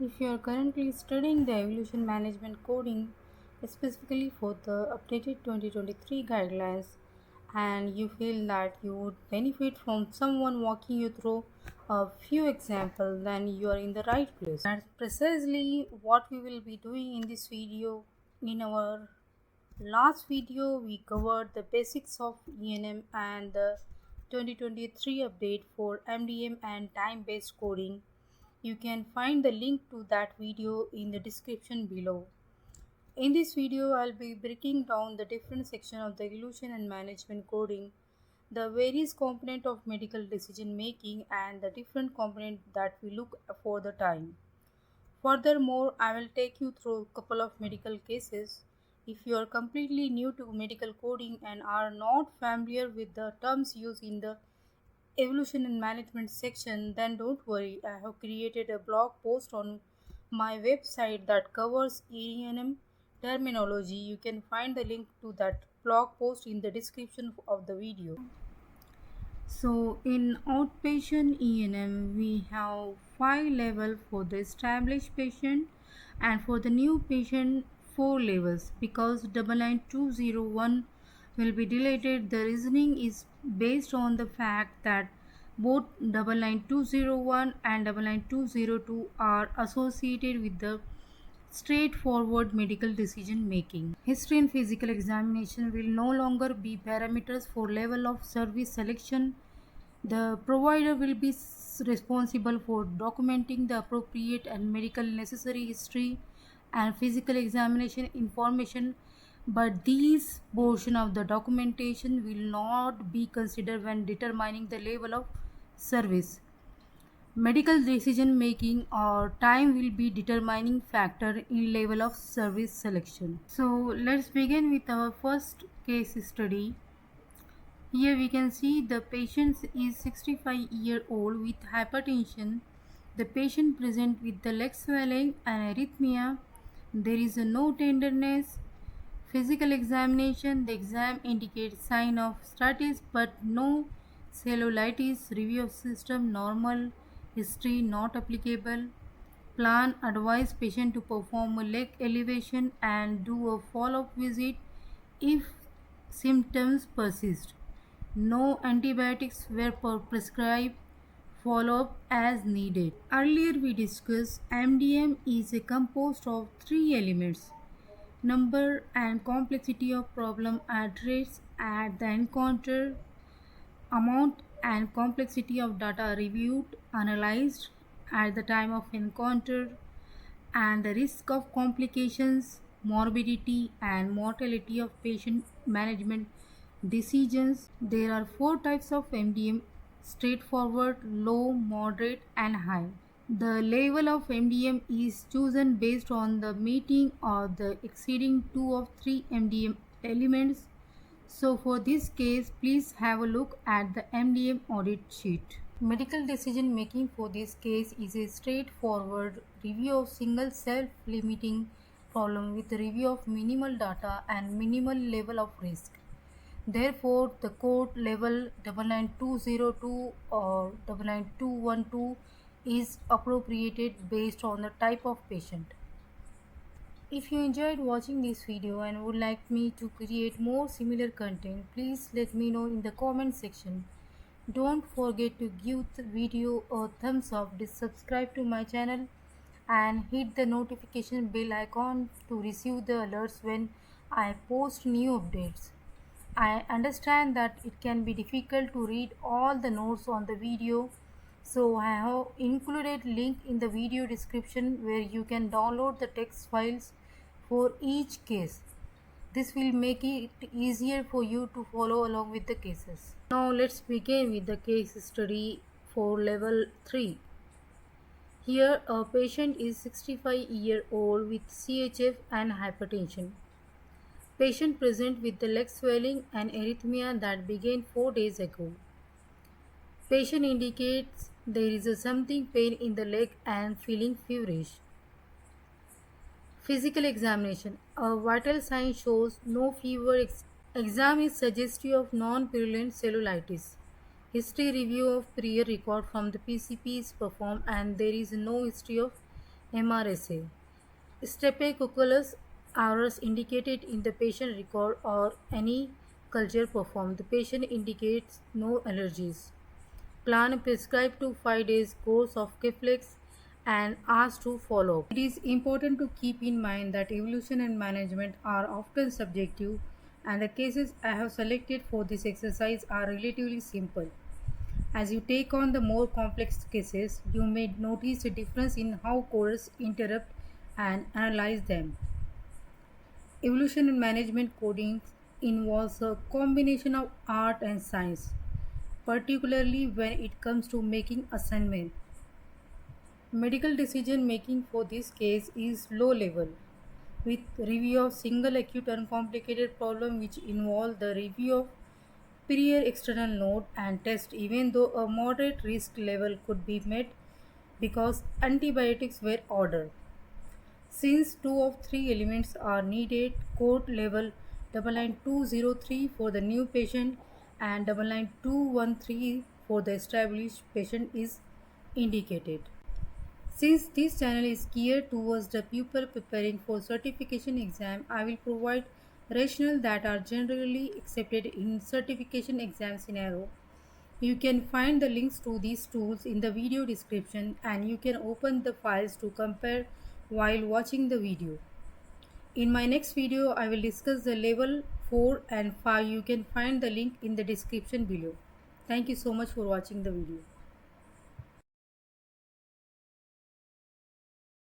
If you are currently studying the evolution management coding specifically for the updated 2023 guidelines and you feel that you would benefit from someone walking you through a few examples, then you are in the right place. That's precisely what we will be doing in this video. In our last video, we covered the basics of ENM and the 2023 update for MDM and time-based coding. You can find the link to that video in the description below. In this video, I'll be breaking down the different sections of the evolution and management coding, the various components of medical decision making, and the different components that we look for the time. Furthermore, I will take you through a couple of medical cases. If you are completely new to medical coding and are not familiar with the terms used in the evolution and management section, then don't worry. I have created a blog post on my website that covers ENM terminology. You can find the link to that blog post in the description of the video. So in outpatient ENM, we have 5 levels for the established patient and for the new patient 4 levels. Because 99201 will be deleted, the reasoning is based on the fact that both 99201 and 99202 are associated with the straightforward medical decision making. History and physical examination will no longer be parameters for level of service selection. The provider will be responsible for documenting the appropriate and medical necessary history and physical examination information, but these portion of the documentation will not be considered when determining the level of service. Medical decision making or time will be determining factor in level of service selection. So let's begin with our first case study. Here we can see the patient is 65-year-old with hypertension. The patient present with the leg swelling and arrhythmia. There is no tenderness. Physical examination. The exam indicates sign of status but no cellulitis. Review of system normal. History not applicable. Plan advise patient to perform a leg elevation and do a follow-up visit if symptoms persist. No antibiotics were prescribed. Follow up as needed. Earlier we discussed MDM is a composed of 3 elements: number and complexity of problem addressed at the encounter, amount and complexity of data reviewed, analyzed at the time of encounter, and the risk of complications, morbidity, and mortality of patient management decisions. There are 4 types of MDM: straightforward, low, moderate, and high. The level of MDM is chosen based on the meeting or the exceeding 2 of 3 MDM elements. So for this case, please have a look at the MDM audit sheet. Medical decision making for this case is a straightforward review of single self-limiting problem with review of minimal data and minimal level of risk. Therefore, the code level 99202 or 99212 is appropriated based on the type of patient. If you enjoyed watching this video and would like me to create more similar content, please let me know in the comment section. Don't forget to give the video a thumbs up, subscribe to my channel and hit the notification bell icon to receive the alerts when I post new updates. I understand that it can be difficult to read all the notes on the video, so I have included link in the video description where you can download the text files for each case. This will make it easier for you to follow along with the cases. Now let's begin with the case study for level 3. Here a patient is 65-year-old with CHF and hypertension. Patient present with the leg swelling and arrhythmia that began 4 days ago. Patient indicates there is a something pain in the leg and feeling feverish. Physical examination. A vital sign shows no fever. Exam is suggestive of non-purulent cellulitis. History review of prior record from the PCP is performed and there is no history of MRSA. Streptococcus aureus indicated in the patient record or any culture performed. The patient indicates no allergies. Plan a prescribed to 5 days course of Keflex and asked to follow. It is important to keep in mind that evolution and management are often subjective and the cases I have selected for this exercise are relatively simple. As you take on the more complex cases, you may notice a difference in how coders interrupt and analyze them. Evolution and management coding involves a combination of art and science, particularly when it comes to making assignment. Medical decision making for this case is low level, with review of single acute uncomplicated problem which involve the review of prior external node and test even though a moderate risk level could be met because antibiotics were ordered. Since two of three elements are needed, code level 99203 for the new patient and 99213 for the established patient is indicated. Since this channel is geared towards the pupil preparing for certification exam, I will provide rationale that are generally accepted in certification exam scenario. You can find the links to these tools in the video description and you can open the files to compare while watching the video. In my next video, I will discuss the level 4 and 5. You can find the link in the description below. Thank you so much for watching the video.